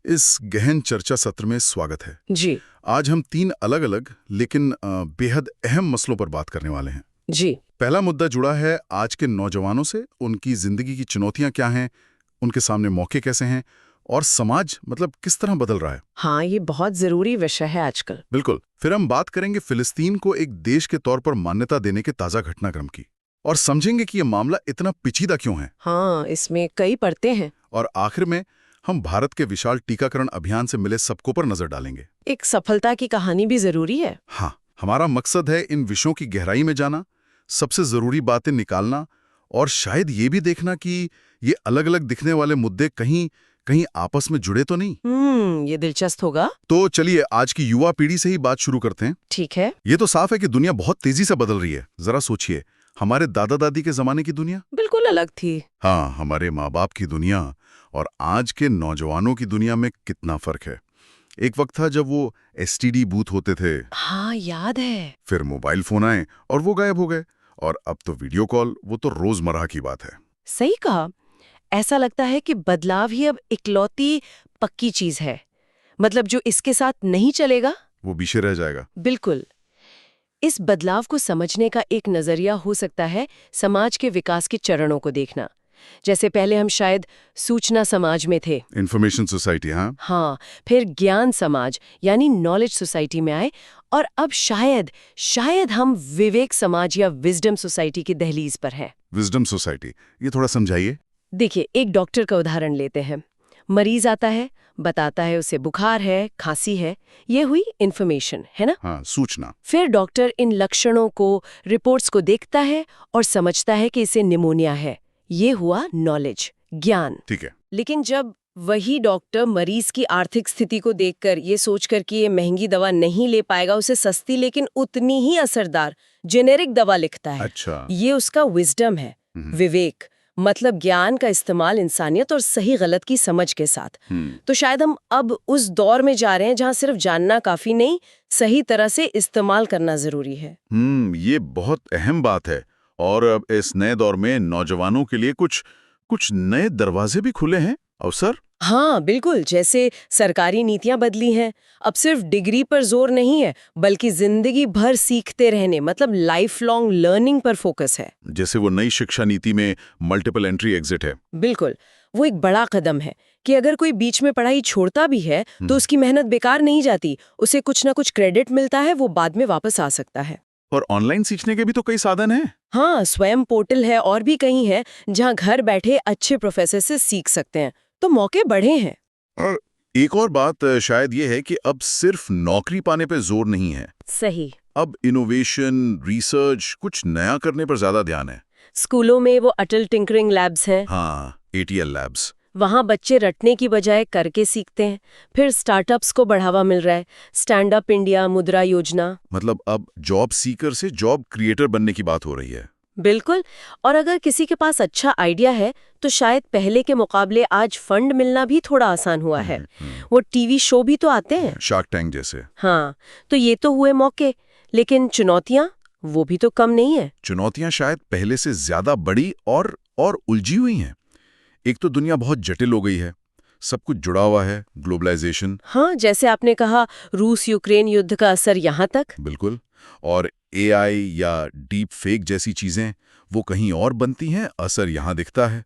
इस गहन चर्चा सत्र में स्वागत है। जी। आज हम 3 अलग-अलग लेकिन बेहद अहम मसलों पर बात करने वाले हैं। जी। पहला मुद्दा जुड़ा है आज के नौजवानों से, उनकी जिंदगी की चुनौतियां क्या हैं, उनके सामने मौके कैसे हैं और समाज मतलब किस तरह बदल रहा है। हाँ, ये बहुत जरूरी विषय है आजकल। बिल्कुल। फिर हम बात करेंगे फिलिस्तीन को एक देश के तौर पर मान्यता देने के ताजा घटनाक्रम की और समझेंगे कि ये मामला इतना पेचीदा क्यों है। हाँ, इसमें कई परतें हैं। और आखिर में हम भारत के विशाल टीकाकरण अभियान से मिले सबकों पर नजर डालेंगे। एक सफलता की कहानी भी जरूरी है। हाँ, हमारा मकसद है इन विषयों की गहराई में जाना, सबसे जरूरी बातें निकालना और शायद ये भी देखना कि ये अलग-अलग दिखने वाले मुद्दे कहीं कहीं आपस में जुड़े तो नहीं। ये दिलचस्प होगा। तो चलिए आज की युवा पीढ़ी से ही बात शुरू करते हैं। ठीक है। ये तो साफ है कि दुनिया बहुत तेजी से बदल रही है। जरा सोचिए, हमारे दादा दादी के जमाने की दुनिया बिल्कुल अलग थी। हाँ, हमारे माँ बाप की दुनिया और आज के नौजवानों की दुनिया में कितना फर्क है। एक वक्त था जब वो एसटीडी बूथ होते थे। हाँ, याद है। फिर मोबाइल फोन आए और वो गायब हो गए। और अब तो वीडियो कॉल, वो तो रोजमर्रा की बात है। सही कहा। ऐसा लगता है कि बदलाव ही अब इकलौती पक्की चीज है। मतलब जो इसके साथ नहीं चलेगा वो पीछे रह जाएगा। बिल्कुल। इस बदलाव को समझने का एक नजरिया हो सकता है समाज के विकास के चरणों को देखना। जैसे पहले हम शायद सूचना समाज में थे, इंफॉर्मेशन सोसाइटी। हाँ, फिर ज्ञान समाज यानी नॉलेज सोसाइटी में आए और अब शायद हम विवेक समाज या विजडम सोसाइटी की दहलीज पर हैं। विजडम सोसाइटी, ये थोड़ा समझाइए। देखिए, एक डॉक्टर का उदाहरण लेते हैं। मरीज आता है, बताता है उसे बुखार है, खांसी है। ये हुई इन्फॉर्मेशन, है ना? हाँ, सूचना। फिर डॉक्टर इन लक्षणों को, रिपोर्ट्स को देखता है और समझता है कि इसे निमोनिया है। ये हुआ नॉलेज, ज्ञान। ठीक है। लेकिन जब वही डॉक्टर मरीज की आर्थिक स्थिति को देखकर ये सोचकर कि ये महंगी दवा नहीं ले पाएगा, उसे सस्ती लेकिन उतनी ही असरदार जेनेरिक दवा लिखता है। अच्छा। ये उसका विजडम है, विवेक। मतलब ज्ञान का इस्तेमाल इंसानियत और सही गलत की समझ के साथ। तो शायद हम अब उस दौर में जा रहे हैं जहां सिर्फ जानना काफी नहीं, सही तरह से इस्तेमाल करना जरूरी है। ये बहुत अहम बात है। और अब इस नए दौर में नौजवानों के लिए कुछ नए दरवाजे भी खुले हैं, अवसर। हाँ बिल्कुल। जैसे सरकारी नीतियां बदली हैं। अब सिर्फ डिग्री पर जोर नहीं है, बल्कि जिंदगी भर सीखते रहने मतलब लाइफ लॉन्ग लर्निंग पर फोकस है। जैसे वो नई शिक्षा नीति में मल्टीपल एंट्री एग्जिट है। बिल्कुल। वो एक बड़ा कदम है कि अगर कोई बीच में पढ़ाई छोड़ता भी है तो उसकी मेहनत बेकार नहीं जाती, उसे कुछ ना कुछ क्रेडिट मिलता है, वो बाद में वापस आ सकता है। और ऑनलाइन सीखने के भी तो कई साधन हैं। हाँ, स्वयं पोर्टल है और भी कई हैं जहाँ घर बैठे अच्छे प्रोफेसर से सीख सकते हैं। तो मौके बढ़े हैं। और एक और बात शायद ये है कि अब सिर्फ नौकरी पाने पे जोर नहीं है। सही। अब इनोवेशन, रिसर्च, कुछ नया करने पर ज्यादा ध्यान है। स्कूलों में वो अटल टिंकरिंग लैब्स हैं। हाँ, ATL लैब्स। वहाँ बच्चे रटने की बजाय करके सीखते हैं। फिर स्टार्टअप्स को बढ़ावा मिल रहा है, स्टैंड अप इंडिया, मुद्रा योजना। मतलब अब जॉब सीकर से जॉब क्रिएटर बनने की बात हो रही है। बिल्कुल। और अगर किसी के पास अच्छा आइडिया है तो शायद पहले के मुकाबले आज फंड मिलना भी थोड़ा आसान हुआ है। वो टीवी शो भी तो आते हैं, शार्क टैंक जैसे। हाँ, तो ये तो हुए मौके, लेकिन चुनौतियां वो भी तो कम नहीं है। चुनौतियां शायद पहले से ज्यादा बड़ी और उलझी हुई हैं। एक तो दुनिया बहुत जटिल हो गई है, सब कुछ जुड़ा हुआ है, ग्लोबलाइजेशन। हाँ, जैसे आपने कहा, रूस यूक्रेन युद्ध का असर यहाँ तक। बिल्कुल। और AI या डीप फेक जैसी चीजें वो कहीं और बनती हैं, असर यहाँ दिखता है।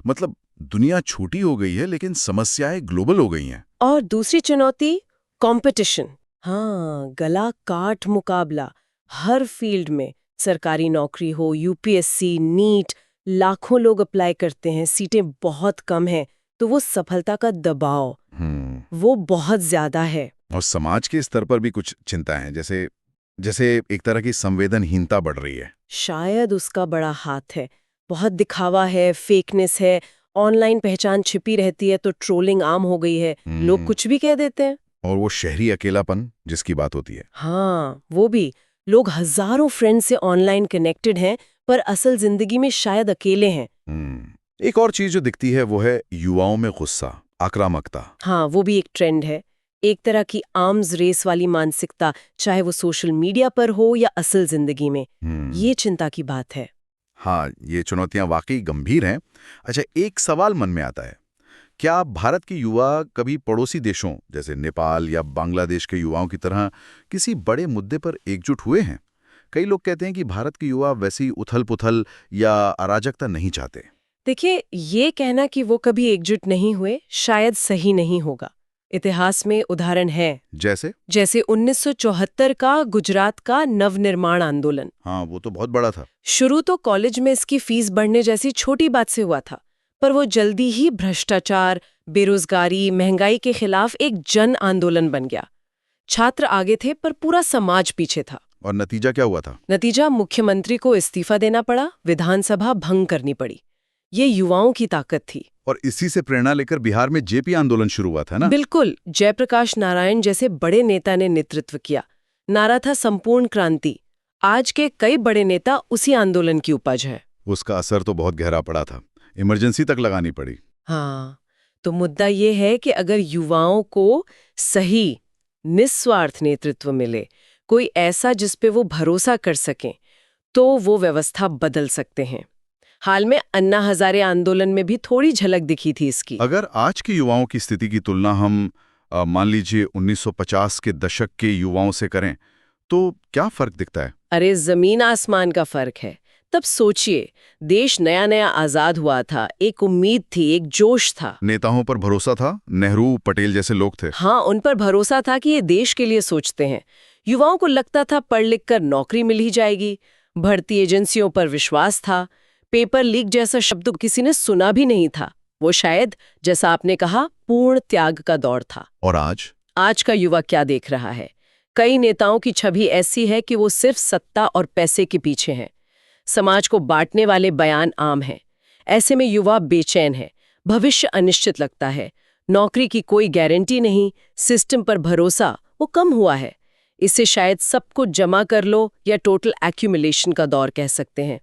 मतलब दुनिया छोटी हो गई है लेकिन समस्याएं ग्लोबल हो गई हैं। और दूसरी चुनौती कंपटीशन। हाँ, गला काट मुकाबला हर फील्ड में। सरकारी नौकरी हो, UPSC, नीट, लाखों लोग अप्लाई करते हैं, सीटें बहुत कम हैं, तो वो सफलता का दबाव वो बहुत ज्यादा है। और समाज के स्तर पर भी कुछ चिंता है, जैसे एक तरह की संवेदनहीनता बढ़ रही है। शायद उसका बड़ा हाथ है। बहुत दिखावा है, फेकनेस है, ऑनलाइन पहचान छिपी रहती है, तो ट्रोलिंग आम हो गई है। लोग कुछ भी कह देते हैं। और वो शहरी अकेलापन जिसकी बात होती है। हाँ, वो भी। लोग हजारों फ्रेंड से ऑनलाइन कनेक्टेड हैं, पर असल जिंदगी में शायद अकेले हैं। एक और चीज जो दिखती है वो है युवाओं में गुस्सा, आक्रामकता। हाँ, वो भी एक ट्रेंड है। एक तरह की आर्म्स रेस वाली मानसिकता, चाहे वो सोशल मीडिया पर हो या असल जिंदगी में। ये चिंता की बात है। हाँ, ये चुनौतियां वाकई गंभीर हैं। अच्छा, एक सवाल मन में आता है, क्या भारत के युवा कभी पड़ोसी देशों जैसे नेपाल या बांग्लादेश के युवाओं की तरह किसी बड़े मुद्दे पर एकजुट हुए हैं? कई लोग कहते हैं कि भारत के युवा वैसी उथल-पुथल या अराजकता नहीं चाहते। देखिए, ये कहना कि वो कभी एकजुट नहीं हुए शायद सही नहीं होगा। इतिहास में उदाहरण है, जैसे 1974 का गुजरात का नवनिर्माण आंदोलन। हाँ, वो तो बहुत बड़ा था। शुरू तो कॉलेज में इसकी फीस बढ़ने जैसी छोटी बात से हुआ था, पर वो जल्दी ही भ्रष्टाचार, बेरोजगारी, महंगाई के खिलाफ एक जन आंदोलन बन गया। छात्र आगे थे पर पूरा समाज पीछे था। और नतीजा क्या हुआ था? नतीजा, मुख्यमंत्री को इस्तीफा देना पड़ा, विधानसभा भंग करनी पड़ी। ये युवाओं की ताकत थी। और इसी से प्रेरणा लेकर बिहार में जेपी आंदोलन शुरू हुआ था ना? बिल्कुल, जयप्रकाश नारायण जैसे बड़े नेता ने नेतृत्व किया। नारा था संपूर्ण क्रांति। आज के कई बड़े नेता उसी आंदोलन की उपज है। उसका असर तो बहुत गहरा पड़ा था, इमरजेंसी तक लगानी पड़ी। हाँ, तो मुद्दा ये है कि अगर युवाओं को सही, निस्वार्थ नेतृत्व मिले, कोई ऐसा जिस पे वो भरोसा कर सकें, तो वो व्यवस्था बदल सकते हैं। हाल में अन्ना हजारे आंदोलन में भी थोड़ी झलक दिखी थी इसकी। अगर आज के युवाओं की स्थिति की तुलना हम मान लीजिए 1950 के दशक के युवाओं से करें, तो क्या फर्क दिखता है? अरे, जमीन आसमान का फर्क है। तब सोचिए, देश नया नया आजाद हुआ था, एक उम्मीद थी, एक जोश था। नेताओं पर भरोसा था, नेहरू, पटेल जैसे लोग थे। हाँ, उन पर भरोसा था कि ये देश के लिए सोचते हैं। युवाओं को लगता था पढ़ लिख कर नौकरी मिल ही जाएगी। भर्ती एजेंसियों पर विश्वास था। पेपर लीक जैसा शब्द किसी ने सुना भी नहीं था। वो शायद, जैसा आपने कहा, पूर्ण त्याग का दौर था। और आज का युवा क्या देख रहा है? कई नेताओं की छवि ऐसी है कि वो सिर्फ सत्ता और पैसे के पीछे हैं। समाज को बांटने वाले बयान आम हैं। ऐसे में युवा बेचैन है, भविष्य अनिश्चित लगता है, नौकरी की कोई गारंटी नहीं, सिस्टम पर भरोसा वो कम हुआ है। इसे शायद सब कुछ जमा कर लो या टोटल एक्यूमुलेशन का दौर कह सकते हैं।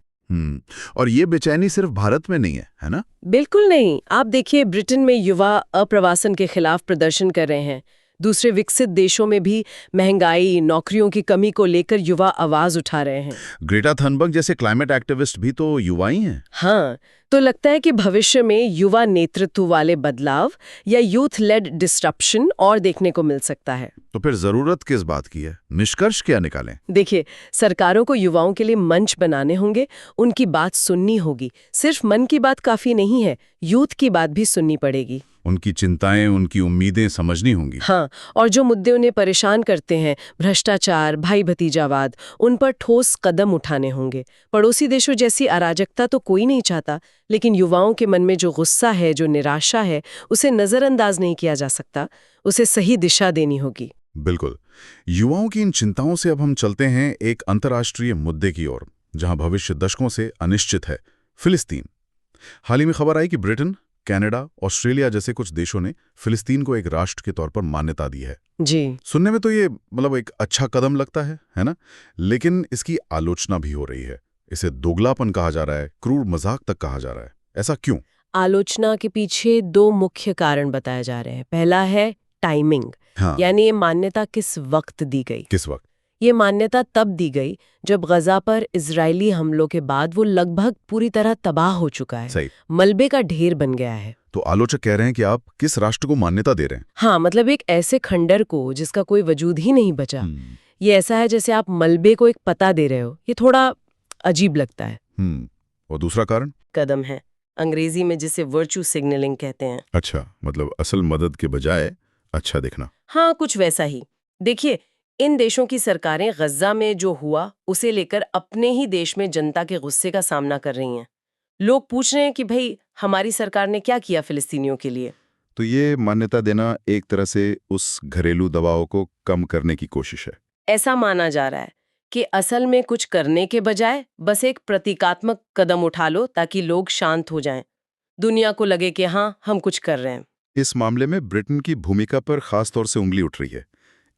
और ये बेचैनी सिर्फ भारत में नहीं है ना? बिल्कुल नहीं। आप देखिए, ब्रिटेन में युवा अप्रवासन के खिलाफ प्रदर्शन कर रहे हैं। दूसरे विकसित देशों में भी महंगाई, नौकरियों की कमी को लेकर युवा आवाज उठा रहे हैं। ग्रेटा थनबर्ग जैसे क्लाइमेट एक्टिविस्ट भी तो युवा ही हैं। हाँ, तो लगता है कि भविष्य में युवा नेतृत्व वाले बदलाव या यूथ लेड डिस्ट्रप्शन और देखने को मिल सकता है। तो फिर जरूरत किस बात की है? निष्कर्ष क्या निकालें? देखिए, सरकारों को युवाओं के लिए मंच बनाने होंगे, उनकी बात सुननी होगी। सिर्फ मन की बात काफी नहीं है, यूथ की बात भी सुननी पड़ेगी। उनकी चिंताएं, उनकी उम्मीदें समझनी होंगी। हाँ, और जो मुद्दे उन्हें परेशान करते हैं, भ्रष्टाचार, भाई भतीजावाद, उन पर ठोस कदम उठाने होंगे। पड़ोसी देशों जैसी अराजकता तो कोई नहीं चाहता, लेकिन युवाओं के मन में जो गुस्सा है, जो निराशा है, उसे नजरअंदाज नहीं किया जा सकता। उसे सही दिशा देनी होगी। बिल्कुल। युवाओं की इन चिंताओं से अब हम चलते हैं एक अंतर्राष्ट्रीय मुद्दे की ओर, जहां भविष्य दशकों से अनिश्चित है, फिलिस्तीन। हाल ही में खबर आई कि ब्रिटेन, कनाडा, ऑस्ट्रेलिया जैसे कुछ देशों ने फिलिस्तीन को एक राष्ट्र के तौर पर मान्यता दी है। जी, सुनने में तो ये एक अच्छा कदम लगता है ना? लेकिन इसकी आलोचना भी हो रही है। इसे दोगलापन कहा जा रहा है, क्रूर मजाक तक कहा जा रहा है। ऐसा क्यों? आलोचना के पीछे दो मुख्य कारण बताए जा रहे हैं। पहला है टाइमिंग, हाँ। यानी ये मान्यता किस वक्त दी गई। किस वक्त? ये मान्यता तब दी गई जब गजा पर इजरायली हमलों के बाद वो लगभग पूरी तरह तबाह हो चुका है। सही। मलबे का ढेर बन गया है। तो आलोचक कह रहे हैं कि आप किस राष्ट्र को मान्यता दे रहे हैं? हाँ, मतलब एक ऐसे खंडर को जिसका कोई वजूद ही नहीं बचा। ये ऐसा है जैसे आप मलबे को एक पता दे रहे हो। ये थोड़ा अजीब लगता है। और दूसरा कारण? कदम है, अंग्रेजी में जिसे वर्चू सिग्नलिंग कहते हैं। अच्छा, मतलब असल मदद के बजाय अच्छा दिखना। हाँ, कुछ वैसा ही। देखिए, इन देशों की सरकारें गजा में जो हुआ उसे लेकर अपने ही देश में जनता के गुस्से का सामना कर रही हैं। लोग पूछ रहे हैं कि भाई, हमारी सरकार ने क्या किया फिलिस्तीनियों के लिए। तो ये मान्यता देना एक तरह से उस घरेलू दबाव को कम करने की कोशिश है। ऐसा माना जा रहा है कि असल में कुछ करने के बजाय बस एक प्रतीकात्मक कदम उठा लो ताकि लोग शांत हो जाएं, दुनिया को लगे कि हाँ, हम कुछ कर रहे हैं। इस मामले में ब्रिटेन की भूमिका पर खास तौर से उंगली उठ रही है,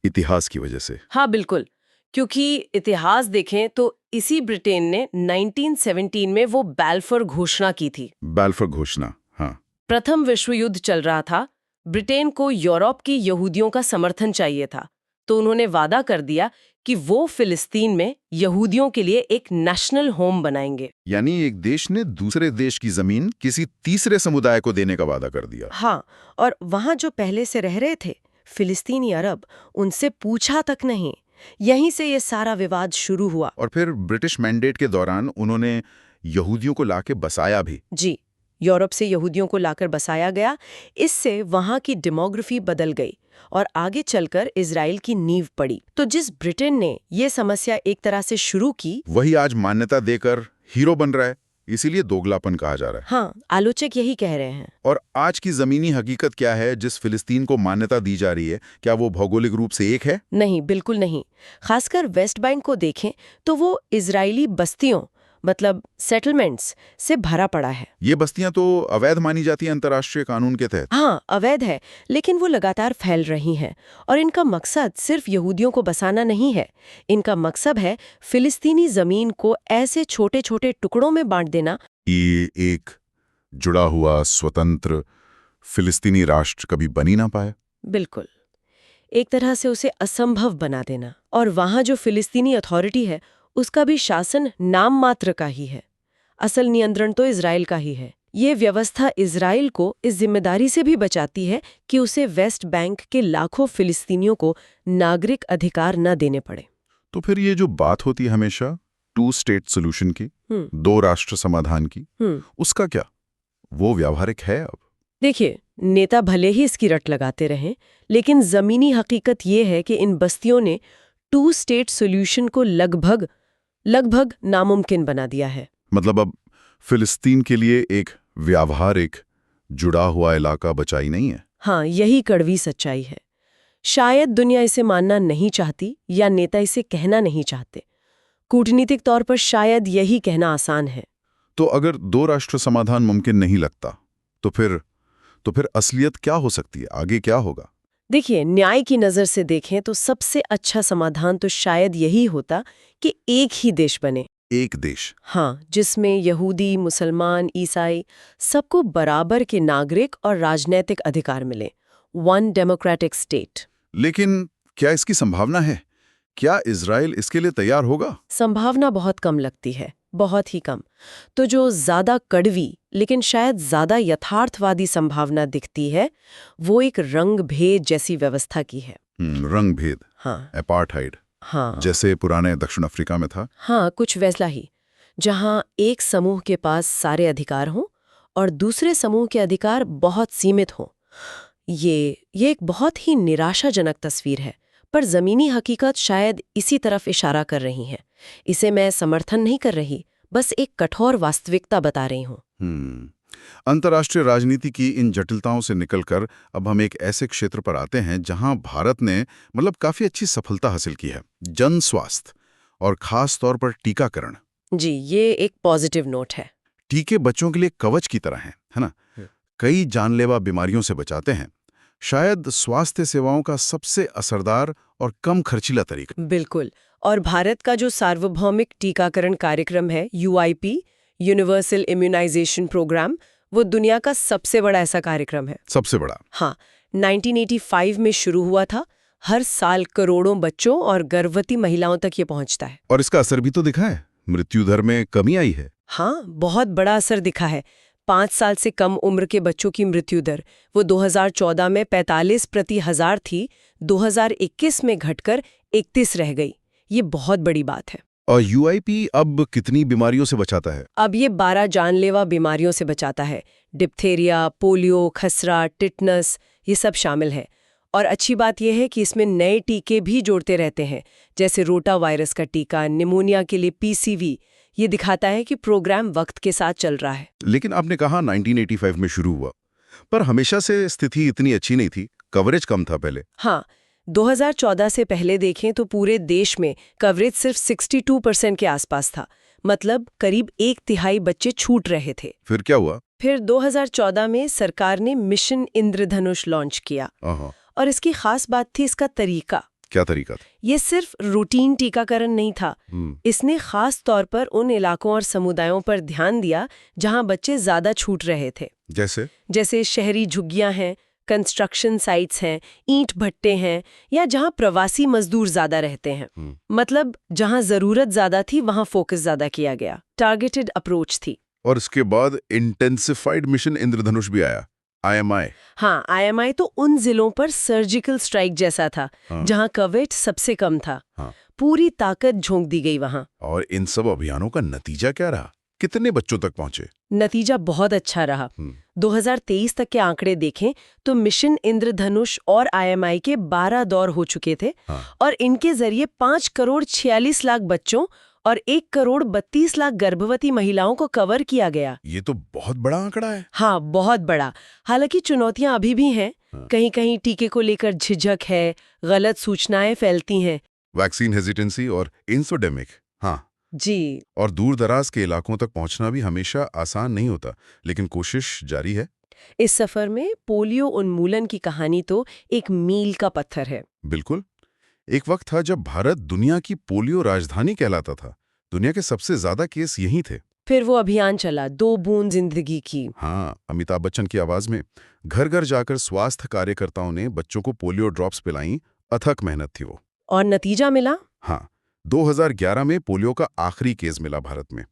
इतिहास की वजह से। हाँ, बिल्कुल, क्योंकि इतिहास देखें तो इसी ब्रिटेन ने 1917 में वो बैल्फोर घोषणा की थी। बैल्फोर घोषणा, हाँ। प्रथम विश्व युद्ध चल रहा था। ब्रिटेन को यूरोप की यहूदियों का समर्थन चाहिए था, तो उन्होंने वादा कर दिया कि वो फिलिस्तीन में यहूदियों के लिए एक नेशनल होम बनाएंगे। यानी एक देश ने दूसरे देश की जमीन किसी तीसरे समुदाय को देने का वादा कर दिया। हाँ, और वहां जो पहले से रह रहे थे फिलिस्तीनी अरब, उनसे पूछा तक नहीं। यहीं से ये सारा विवाद शुरू हुआ। और फिर ब्रिटिश मैंडेट के दौरान उन्होंने यहूदियों को लाके बसाया भी। जी, यूरोप से यहूदियों को लाकर बसाया गया। इससे वहां की डेमोग्राफी बदल गई और आगे चलकर इजराइल की नींव पड़ी। तो जिस ब्रिटेन ने ये समस्या एक तरह से शुरू की, वही आज मान्यता देकर हीरो बन रहा है। इसीलिए दोगलापन कहा जा रहा है। हाँ, आलोचक यही कह रहे हैं। और आज की जमीनी हकीकत क्या है जिस फिलिस्तीन को मान्यता दी जा रही है? क्या वो भौगोलिक रूप से एक है? नहीं, बिल्कुल नहीं। खासकर वेस्ट बैंक को देखें तो वो इजरायली बस्तियों, मतलब सेटलमेंट्स से भरा पड़ा है। ये बस्तियां तो अवैध मानी जाती हैं अंतर्राष्ट्रीय कानून के तहत। हाँ, अवैध है, लेकिन वो लगातार फैल रही हैं। और इनका मकसद सिर्फ यहूदियों को बसाना नहीं है। इनका मकसद है फिलिस्तीनी जमीन को ऐसे छोटे छोटे टुकड़ों में बांट देना ये एक जुड़ा हुआ स्वतंत्र फिलिस्तीनी राष्ट्र कभी बनी ना पाए। बिल्कुल, एक तरह से उसे असंभव बना देना। और वहां जो फिलिस्तीनी अथॉरिटी है, उसका भी शासन नाम मात्र का ही है। असल नियंत्रण तो इजराइल का ही है। ये व्यवस्था इजराइल को इस जिम्मेदारी से भी बचाती है कि उसे वेस्ट बैंक के लाखों फिलिस्तीनियों को नागरिक अधिकार न देने पड़े। तो फिर ये जो बात होती है हमेशा 2 स्टेट सोल्यूशन की, 2 राष्ट्र समाधान की, उसका क्या? वो व्यावहारिक है अब? देखिए, नेता भले ही इसकी रट लगाते रहें, लेकिन जमीनी हकीकत ये है कि इन बस्तियों ने 2 स्टेट सोल्यूशन को लगभग नामुमकिन बना दिया है। मतलब अब फिलिस्तीन के लिए एक व्यावहारिक जुड़ा हुआ इलाका बचा ही नहीं है। हाँ, यही कड़वी सच्चाई है। शायद दुनिया इसे मानना नहीं चाहती या नेता इसे कहना नहीं चाहते। कूटनीतिक तौर पर शायद यही कहना आसान है। तो अगर 2 राष्ट्र समाधान मुमकिन नहीं लगता, तो फिर असलियत क्या हो सकती है? आगे क्या होगा? देखिए, न्याय की नज़र से देखें तो सबसे अच्छा समाधान तो शायद यही होता कि एक ही देश बने। एक देश? हाँ, जिसमें यहूदी, मुसलमान, ईसाई सबको बराबर के नागरिक और राजनैतिक अधिकार मिले। 1 डेमोक्रेटिक स्टेट। लेकिन क्या इसकी संभावना है? क्या इजराइल इसके लिए तैयार होगा? संभावना बहुत कम लगती है, बहुत ही कम। तो जो ज्यादा कड़वी लेकिन शायद ज्यादा यथार्थवादी संभावना दिखती है, वो एक रंग भेद जैसी व्यवस्था की है। रंग भेद? हाँ, अपार्थाइड? हाँ, जैसे पुराने दक्षिण अफ्रीका में था? हाँ, कुछ वैसा ही, जहाँ एक समूह के पास सारे अधिकार हों और दूसरे समूह के अधिकार बहुत सीमित हों। ये एक बहुत ही निराशाजनक तस्वीर है, पर जमीनी हकीकत शायद इसी तरफ इशारा कर रही है। इसे मैं समर्थन नहीं कर रही, बस एक कठोर वास्तविकता बता रही हूँ। अंतर्राष्ट्रीय राजनीति की इन जटिलताओं से निकलकर अब हम एक ऐसे क्षेत्र पर आते हैं जहां भारत ने काफी अच्छी सफलता हासिल की है। जन स्वास्थ्य और खास तौर पर टीकाकरण। जी, ये एक पॉजिटिव नोट है। टीके बच्चों के लिए कवच की तरह हैं, है ना? कई जानलेवा बीमारियों से बचाते हैं। शायद स्वास्थ्य सेवाओं का सबसे असरदार और कम खर्चीला तरीका। बिल्कुल। और भारत का जो सार्वभौमिक टीकाकरण कार्यक्रम है, UIP, यूनिवर्सल इम्यूनाइजेशन प्रोग्राम, वो दुनिया का सबसे बड़ा ऐसा कार्यक्रम है। सबसे बड़ा? हाँ, 1985 में शुरू हुआ था। हर साल करोड़ों बच्चों और गर्भवती महिलाओं तक ये पहुंचता है। और इसका असर भी तो दिखा है, मृत्यु दर में कमी आई है। हाँ, बहुत बड़ा असर दिखा है। 5 साल से कम उम्र के बच्चों की मृत्यु दर वो 2014 में 45 प्रति हजार थी, 2021 में घटकर 31 रह गई। ये बहुत बड़ी बात है। और UIP अब कितनी बीमारियों से बचाता है? अब ये 12 जानलेवा बीमारियों से बचाता है। डिप्थेरिया, पोलियो, खसरा, टिटनस, ये सब शामिल है। और अच्छी बात यह है कि इसमें नए टीके भी जोड़ते रहते हैं, जैसे रोटा वायरस का टीका, निमोनिया के लिए PCV। ये दिखाता है कि प्रोग्राम वक्त के साथ चल रहा है। लेकिन आपने कहा 1985 में शुरू हुआ, पर हमेशा से स्थिति इतनी अच्छी नहीं थी, कवरेज कम था पहले। हाँ, 2014 से पहले देखें तो पूरे देश में कवरेज सिर्फ 62% के आसपास था। मतलब करीब 1/3 बच्चे छूट रहे थे। फिर क्या हुआ? फिर 2014 में सरकार ने मिशन इंद्रधनुष लॉन्च किया। और इसकी खास बात थी इसका तरीका। क्या तरीका था? ये सिर्फ रूटीन टीकाकरण नहीं था। इसने खास तौर पर उन इलाकों और समुदायों पर ध्यान दिया जहां बच्चे ज्यादा छूट रहे थे। जैसे शहरी झुग्गियां हैं, कंस्ट्रक्शन साइट्स हैं, ईंट भट्टे हैं, या जहां प्रवासी मजदूर ज्यादा रहते हैं। मतलब जहां जरूरत ज्यादा थी वहां फोकस ज्यादा किया गया, टारगेटेड अप्रोच थी। और इसके बाद इंटेंसिफाइड मिशन इंद्रधनुष भी आया, IMI। हाँ, IMI तो उन जिलों पर सर्जिकल स्ट्राइक जैसा था, जहां कवरेज सबसे कम था। पूरी ताकत झोंक दी गई वहां। और इन सब अभियानों का नतीजा क्या रहा? कितने बच्चों तक पहुंचे? नतीजा बहुत अच्छा रहा। 2023 तक के आंकड़े देखें तो मिशन इंद्रधनुष और IMI के 12 दौर हो चुके थे। और इनके जरिए 5 करोड़ 46 लाख बच्चों और 1 करोड़ 32 लाख गर्भवती महिलाओं को कवर किया गया। ये तो बहुत बड़ा आंकड़ा है। हाँ, बहुत बड़ा। हालांकि चुनौतियां अभी भी हैं। कहीं-कहीं टीके को लेकर झिझक है, गलत सूचनाएं फैलती हैं। वैक्सीन हेजिटेंसी और इंफोडेमिक। हाँ जी। और दूर दराज के इलाकों तक पहुंचना भी हमेशा आसान नहीं होता, लेकिन कोशिश जारी है। इस सफर में पोलियो उन्मूलन की कहानी तो एक मील का पत्थर है। बिल्कुल। एक वक्त था जब भारत दुनिया की पोलियो राजधानी कहलाता था। दुनिया के सबसे ज्यादा केस यहीं थे। फिर वो अभियान चला, 2 बूंद जिंदगी की। हाँ, अमिताभ बच्चन की आवाज में घर घर जाकर स्वास्थ्य कार्यकर्ताओं ने बच्चों को पोलियो ड्रॉप्स पिलाई। अथक मेहनत थी वो। और नतीजा मिला? हाँ, 2011 में पोलियो का आखिरी केस मिला भारत में।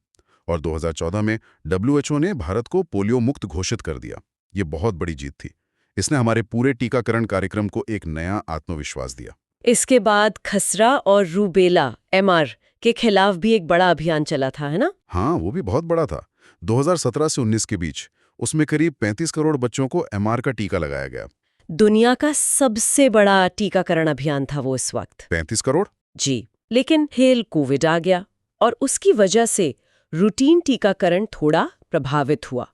और 2014 में WHO ने भारत को पोलियो मुक्त घोषित कर दिया। ये बहुत बड़ी जीत थी। इसने हमारे पूरे टीकाकरण कार्यक्रम को एक नया आत्मविश्वास दिया। इसके बाद खसरा और रूबेला MR के खिलाफ भी एक बड़ा अभियान चला था, है ना? हाँ, वो भी बहुत बड़ा था। 2017 से 19 के बीच उसमें करीब 35 करोड़ बच्चों को MR का टीका लगाया गया। दुनिया का सबसे बड़ा टीकाकरण अभियान था वो इस वक्त। 35 करोड़? जी। लेकिन फिर कोविड आ गया और उसकी वजह से रूटीन टीकाकरण थोड़ा प्रभावित हुआ।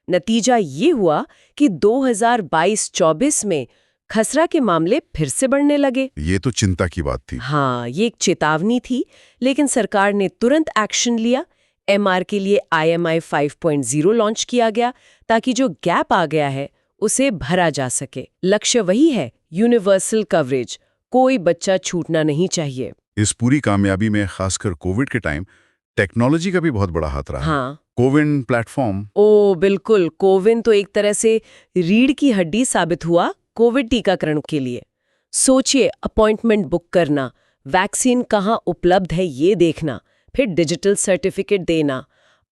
नतीजा ये हुआ कि 2022-24 में खसरा के मामले फिर से बढ़ने लगे। ये तो चिंता की बात थी। हाँ, ये एक चेतावनी थी, लेकिन सरकार ने तुरंत एक्शन लिया। MR के लिए IMI 5.0 लॉन्च किया गया ताकि जो गैप आ गया है उसे भरा जा सके। लक्ष्य वही है, यूनिवर्सल कवरेज। कोई बच्चा छूटना नहीं चाहिए। इस पूरी कामयाबी में खासकर कोविड के टाइम टेक्नोलॉजी का भी बहुत बड़ा हाथ रहा। हाँ। कोविन प्लेटफॉर्म। ओ बिल्कुल, कोविन तो एक तरह से रीढ़ की हड्डी साबित हुआ कोविड टीकाकरण के लिए। सोचिए, अपॉइंटमेंट बुक करना, वैक्सीन कहाँ उपलब्ध है ये देखना, फिर डिजिटल सर्टिफिकेट देना,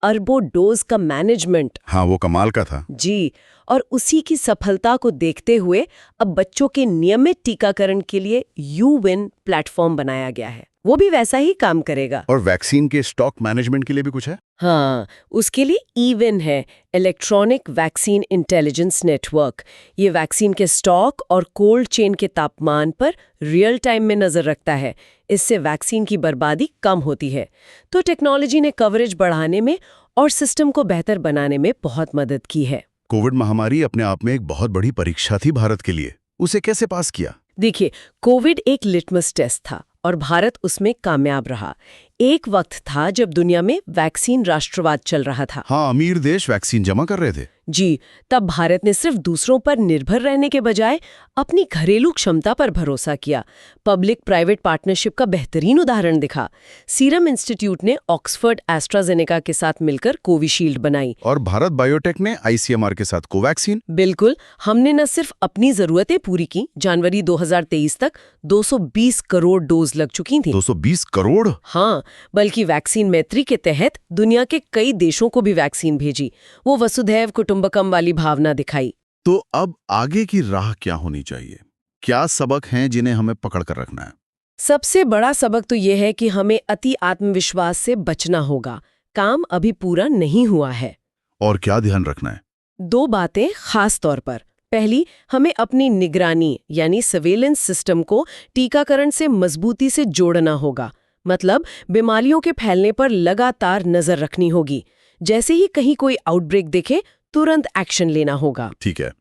अरबों डोज का मैनेजमेंट। हाँ, वो कमाल का था। जी। और उसी की सफलता को देखते हुए अब बच्चों के नियमित टीकाकरण के लिए यूविन प्लेटफॉर्म बनाया गया है। वो भी वैसा ही काम करेगा। और वैक्सीन के स्टॉक मैनेजमेंट के लिए भी कुछ है? हाँ, उसके लिए ईविन है, इलेक्ट्रॉनिक वैक्सीन इंटेलिजेंस नेटवर्क। ये वैक्सीन के स्टॉक और कोल्ड चेन के तापमान पर रियल टाइम में नजर रखता है। इससे वैक्सीन की बर्बादी कम होती है। तो टेक्नोलॉजी ने कवरेज बढ़ाने में और सिस्टम को बेहतर बनाने में बहुत मदद की है। कोविड महामारी अपने आप में एक बहुत बड़ी परीक्षा थी भारत के लिए। उसे कैसे पास किया? देखिए, कोविड एक लिटमस टेस्ट था और भारत उसमें कामयाब रहा। एक वक्त था जब दुनिया में वैक्सीन राष्ट्रवाद चल रहा था। हाँ, अमीर देश वैक्सीन जमा कर रहे थे। जी। तब भारत ने सिर्फ दूसरों पर निर्भर रहने के बजाय अपनी घरेलू क्षमता पर भरोसा किया। पब्लिक प्राइवेट पार्टनरशिप का बेहतरीन उदाहरण दिखा। सीरम इंस्टीट्यूट ने ऑक्सफर्ड एस्ट्राजेनेका के साथ मिलकर कोविशील्ड बनाई और भारत बायोटेक ने ICMR के साथ कोवैक्सीन। बिल्कुल। हमने न सिर्फ अपनी जरूरतें पूरी की, जनवरी 2023 तक 220 करोड़ डोज लग चुकी थी। 220 करोड़? हाँ, बल्कि वैक्सीन मैत्री के तहत दुनिया के कई देशों को भी वैक्सीन भेजी। वो वसुधैव कुटुंबकम वाली भावना दिखाई। तो अब आगे की राह क्या होनी चाहिए? क्या सबक हैं जिन्हें हमें पकड़ कर रखना है? सबसे बड़ा सबक तो ये है कि हमें अति आत्मविश्वास से बचना होगा। काम अभी पूरा नहीं हुआ है। और क्या ध्यान रखना है? 2 बातें खास तौर पर। पहली, हमें अपनी निगरानी यानी सर्वेलेंस सिस्टम को टीकाकरण से मजबूती से जोड़ना होगा। मतलब बीमारियों के फैलने पर लगातार नजर रखनी होगी। जैसे ही कहीं कोई आउटब्रेक दिखे, तुरंत एक्शन लेना होगा। ठीक है।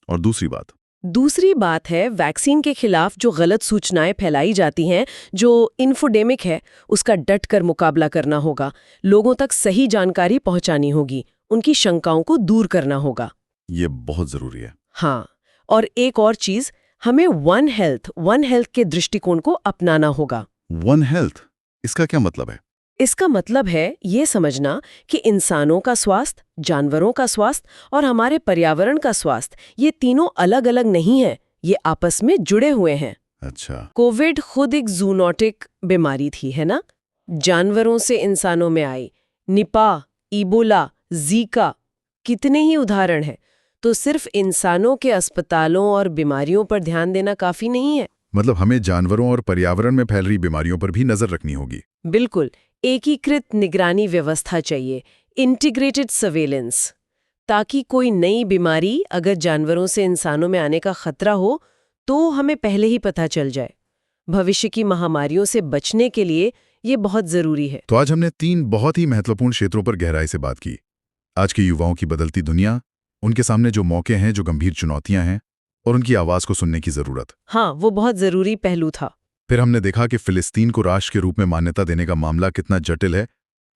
और दूसरी बात? दूसरी बात है, वैक्सीन के खिलाफ जो गलत सूचनाएं फैलाई जाती हैं, जो इन्फोडेमिक है, उसका डटकर मुकाबला करना होगा। लोगों तक सही जानकारी पहुंचानी होगी, उनकी शंकाओं को दूर करना होगा। ये बहुत जरूरी है। हाँ, और एक और चीज, हमें वन हेल्थ के दृष्टिकोण को अपनाना होगा। वन हेल्थ, इसका क्या मतलब है? इसका मतलब है ये समझना कि इंसानों का स्वास्थ्य, जानवरों का स्वास्थ्य और हमारे पर्यावरण का स्वास्थ्य, ये तीनों अलग-अलग नहीं है, ये आपस में जुड़े हुए हैं। अच्छा। कोविड खुद एक जूनोटिक बीमारी थी, है ना? जानवरों से इंसानों में आई। निपाह, इबोला, जीका, कितने ही उदाहरण हैं। तो सिर्फ इंसानों के अस्पतालों और बीमारियों पर ध्यान देना काफी नहीं है। मतलब हमें जानवरों और पर्यावरण में फैल रही बीमारियों पर भी नजर रखनी होगी। बिल्कुल, एकीकृत निगरानी व्यवस्था चाहिए, इंटीग्रेटेड सर्वेलेंस, ताकि कोई नई बीमारी अगर जानवरों से इंसानों में आने का खतरा हो तो हमें पहले ही पता चल जाए। भविष्य की महामारियों से बचने के लिए ये बहुत जरूरी है। तो आज हमने 3 बहुत ही महत्वपूर्ण क्षेत्रों पर गहराई से बात की। आज के युवाओं की बदलती दुनिया, उनके सामने जो मौके हैं, जो गंभीर चुनौतियां हैं, और उनकी आवाज को सुनने की जरूरत। हाँ, वो बहुत जरूरी पहलू था। फिर हमने देखा कि फिलिस्तीन को राष्ट्र के रूप में मान्यता देने का मामला कितना जटिल है,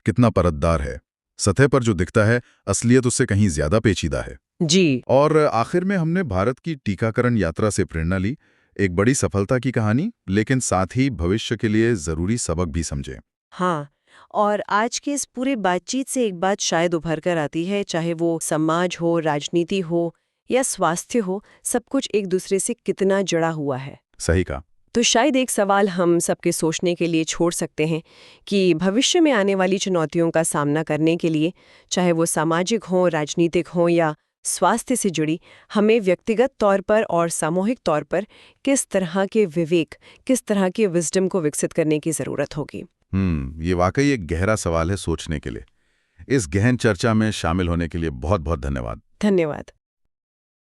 कितना परतदार है। सतह पर जो दिखता है, असलियत उससे कहीं ज्यादा पेचीदा है। जी। और आखिर में हमने भारत की टीकाकरण यात्रा से प्रेरणा ली, एक बड़ी सफलता की कहानी, लेकिन साथ ही भविष्य के लिए जरूरी सबक भी समझे। हाँ, और आज के इस पूरे बातचीत से एक बात शायद उभर कर आती है, चाहे वो समाज हो, राजनीति हो या स्वास्थ्य हो, सब कुछ एक दूसरे से कितना जुड़ा हुआ है। सही कहा। तो शायद एक सवाल हम सबके सोचने के लिए छोड़ सकते हैं कि भविष्य में आने वाली चुनौतियों का सामना करने के लिए, चाहे वो सामाजिक हो, राजनीतिक हो या स्वास्थ्य से जुड़ी, हमें व्यक्तिगत तौर पर और सामूहिक तौर पर किस तरह के विवेक, किस तरह के विजडम को विकसित करने की ज़रूरत होगी। ये वाकई एक गहरा सवाल है सोचने के लिए। इस गहन चर्चा में शामिल होने के लिए बहुत बहुत धन्यवाद। धन्यवाद।